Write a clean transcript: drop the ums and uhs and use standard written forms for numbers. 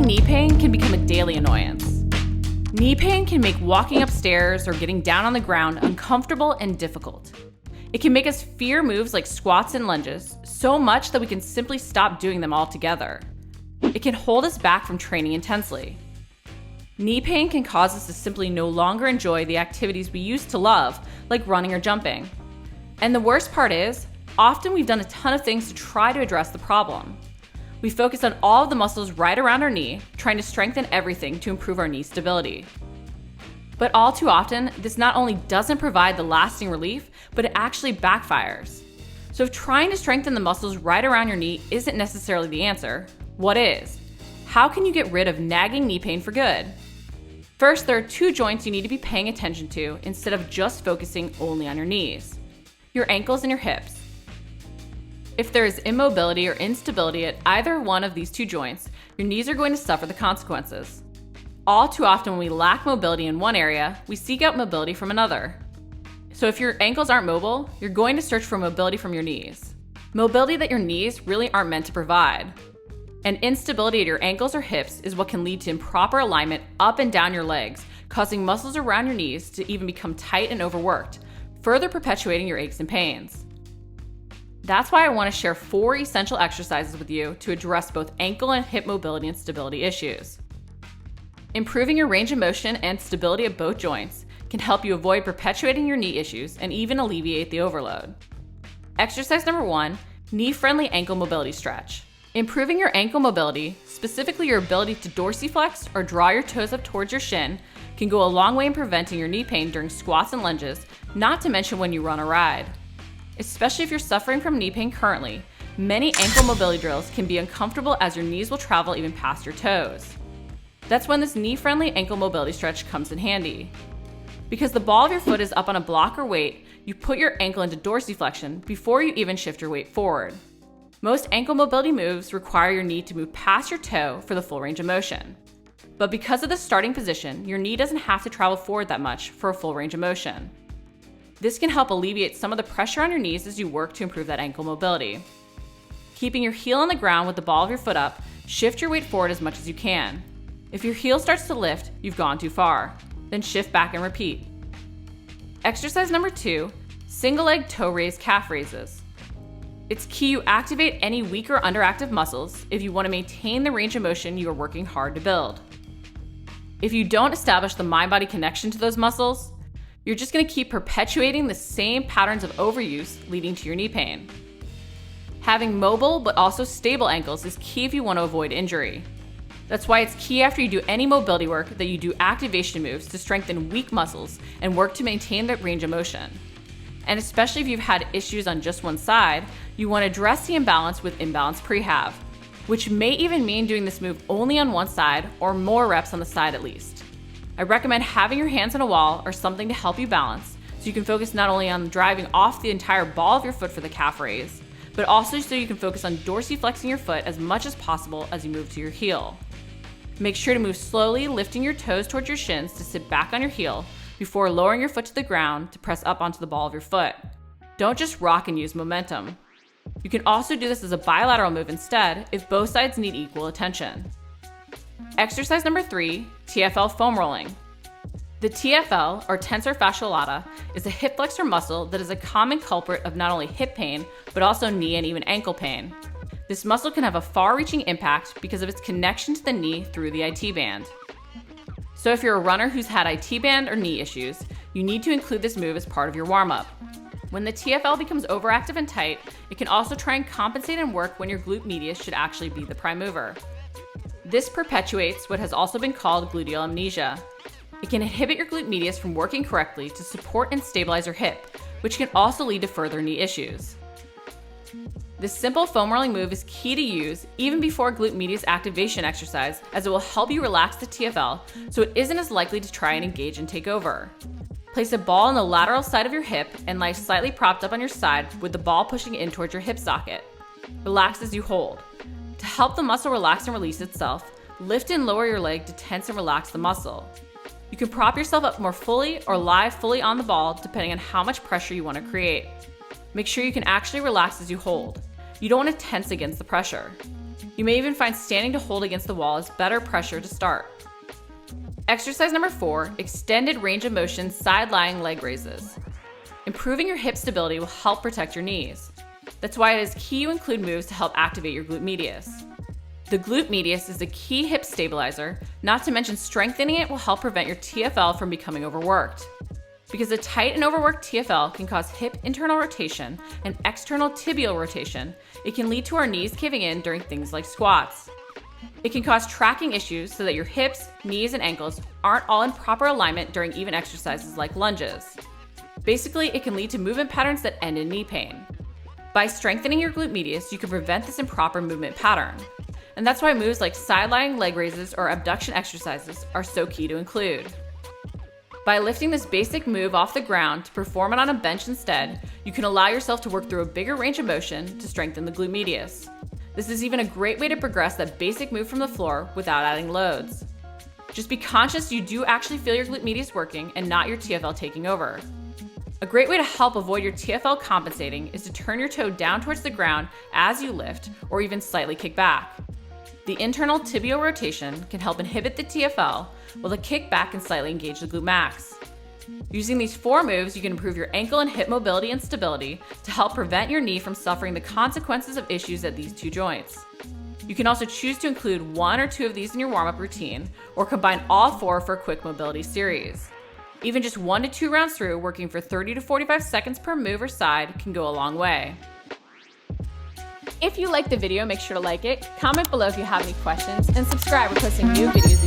knee pain can become a daily annoyance. Knee pain can make walking upstairs or getting down on the ground uncomfortable and difficult. It can make us fear moves like squats and lunges so much that we can simply stop doing them altogether. It can hold us back from training intensely. Knee pain can cause us to simply no longer enjoy the activities we used to love, like running or jumping. And the worst part is, often we've done a ton of things to try to address the problem. We focus on all of the muscles right around our knee, trying to strengthen everything to improve our knee stability. But all too often, this not only doesn't provide the lasting relief, but it actually backfires. So if trying to strengthen the muscles right around your knee isn't necessarily the answer, what is? How can you get rid of nagging knee pain for good? First, there are two joints you need to be paying attention to instead of just focusing only on your knees: your ankles and your hips. If there is immobility or instability at either one of these two joints, your knees are going to suffer the consequences. All too often when we lack mobility in one area, we seek out mobility from another. So if your ankles aren't mobile, you're going to search for mobility from your knees. Mobility that your knees really aren't meant to provide. And instability at your ankles or hips is what can lead to improper alignment up and down your legs, causing muscles around your knees to even become tight and overworked, further perpetuating your aches and pains. That's why I want to share 4 essential exercises with you to address both ankle and hip mobility and stability issues. Improving your range of motion and stability of both joints can help you avoid perpetuating your knee issues and even alleviate the overload. Exercise number 1, knee-friendly ankle mobility stretch. Improving your ankle mobility, specifically your ability to dorsiflex or draw your toes up towards your shin, can go a long way in preventing your knee pain during squats and lunges, not to mention when you run or ride. Especially if you're suffering from knee pain currently, many ankle mobility drills can be uncomfortable as your knees will travel even past your toes. That's when this knee-friendly ankle mobility stretch comes in handy. Because the ball of your foot is up on a block or weight, you put your ankle into dorsiflexion before you even shift your weight forward. Most ankle mobility moves require your knee to move past your toe for the full range of motion. But because of the starting position, your knee doesn't have to travel forward that much for a full range of motion. This can help alleviate some of the pressure on your knees as you work to improve that ankle mobility. Keeping your heel on the ground with the ball of your foot up, shift your weight forward as much as you can. If your heel starts to lift, you've gone too far. Then shift back and repeat. Exercise number 2, single leg toe raise calf raises. It's key you activate any weak or underactive muscles if you want to maintain the range of motion you are working hard to build. If you don't establish the mind-body connection to those muscles, you're just going to keep perpetuating the same patterns of overuse leading to your knee pain. Having mobile but also stable ankles is key if you want to avoid injury. That's why it's key after you do any mobility work that you do activation moves to strengthen weak muscles and work to maintain that range of motion. And especially if you've had issues on just one side, you want to address the imbalance with imbalance prehab, which may even mean doing this move only on one side or more reps on the side at least. I recommend having your hands on a wall or something to help you balance so you can focus not only on driving off the entire ball of your foot for the calf raise, but also so you can focus on dorsiflexing your foot as much as possible as you move to your heel. Make sure to move slowly, lifting your toes towards your shins to sit back on your heel before lowering your foot to the ground to press up onto the ball of your foot. Don't just rock and use momentum. You can also do this as a bilateral move instead if both sides need equal attention. Exercise number 3, TFL foam rolling. The TFL, or tensor fasciae lata, is a hip flexor muscle that is a common culprit of not only hip pain, but also knee and even ankle pain. This muscle can have a far-reaching impact because of its connection to the knee through the IT band. So if you're a runner who's had IT band or knee issues, you need to include this move as part of your warm-up. When the TFL becomes overactive and tight, it can also try and compensate and work when your glute medius should actually be the prime mover. This perpetuates what has also been called gluteal amnesia. It can inhibit your glute medius from working correctly to support and stabilize your hip, which can also lead to further knee issues. This simple foam rolling move is key to use even before glute medius activation exercise, as it will help you relax the TFL so it isn't as likely to try and engage and take over. Place a ball on the lateral side of your hip and lie slightly propped up on your side with the ball pushing in towards your hip socket. Relax as you hold. To help the muscle relax and release itself, lift and lower your leg to tense and relax the muscle. You can prop yourself up more fully or lie fully on the ball depending on how much pressure you want to create. Make sure you can actually relax as you hold. You don't want to tense against the pressure. You may even find standing to hold against the wall is better pressure to start. Exercise number 4, extended range of motion side-lying leg raises. Improving your hip stability will help protect your knees. That's why it is key you include moves to help activate your glute medius. The glute medius is a key hip stabilizer, not to mention strengthening it will help prevent your TFL from becoming overworked. Because a tight and overworked TFL can cause hip internal rotation and external tibial rotation, it can lead to our knees caving in during things like squats. It can cause tracking issues so that your hips, knees, and ankles aren't all in proper alignment during even exercises like lunges. Basically, it can lead to movement patterns that end in knee pain. By strengthening your glute medius, you can prevent this improper movement pattern. And that's why moves like side-lying leg raises or abduction exercises are so key to include. By lifting this basic move off the ground to perform it on a bench instead, you can allow yourself to work through a bigger range of motion to strengthen the glute medius. This is even a great way to progress that basic move from the floor without adding loads. Just be conscious you do actually feel your glute medius working and not your TFL taking over. A great way to help avoid your TFL compensating is to turn your toe down towards the ground as you lift or even slightly kick back. The internal tibial rotation can help inhibit the TFL, while the kick back can slightly engage the glute max. Using these 4 moves, you can improve your ankle and hip mobility and stability to help prevent your knee from suffering the consequences of issues at these 2 joints. You can also choose to include 1 or 2 of these in your warm-up routine, or combine all 4 for a quick mobility series. Even just 1 to 2 rounds through, working for 30 to 45 seconds per move or side can go a long way. If you liked the video, make sure to like it, comment below if you have any questions, and subscribe. We're posting new videos